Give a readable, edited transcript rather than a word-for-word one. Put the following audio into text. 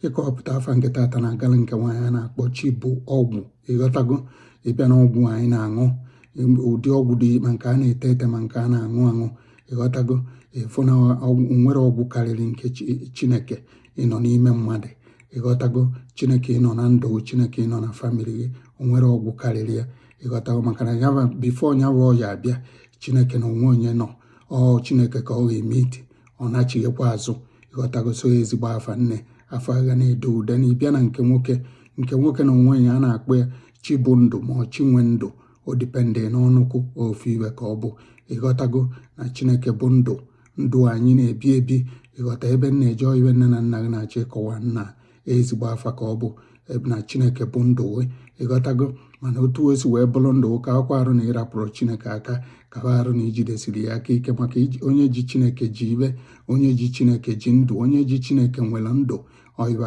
ịkọwapụta afa nke tata na-agala nke nwaanyị a na-akpọ chi bụ ọgwụ. Ịghọtago, ịbịa na ọgwụ anyị na-aṅụ, ụdị ọgwụ dị ma nke a na-ete ete ma nke a na-aṅụ aṅụ. Ịghọtago, ịfụ na nwere ọgwụ karịrị nke Chineke ịnọ n'ime mmadụ. Ịghọtago, Chineke ịnọ na ndụ, Chineke ịnọ na famili gị, o nwere ọgwụ karịrị ya. Ịghọtago, maka na ya bifo nyawa ọya abịa, Chineke na onwe onye nọ, ọ Chineke ka ọ ga-eme iti, ọ nachighịkwa azụ. Ịghọtago, so ezigbo afa nne, afọ agha na-edo ude. Na ịbịa na nke nwoke na onwe ya a na-akpọ ya chi bụ ndụ ma ọ chi nwe ndụ, o dipendị n'ọnụkwụ ofu iwe ka ọ bụ. Ịghọtago na Chineke bụ ndụ, ndụ anyị na-ebi ebi. Ịghọta, ebe nna eje iwe nne na nna gị na-achọ ịkọwa nna ezigbo afa ka ọ bụ na Chineke bụ ndụ. Ịghọtago, mana otu o si wee bụrụ ndụ ka akwa arụ na ịrapụrụ Chineke aka, ka arụ na ijidesiri ya aka ike. Maka onye ji Chineke ji iwe, onye ji Chineke ji ndụ, onye ji Chineke nwere ndụ. Ọ ibe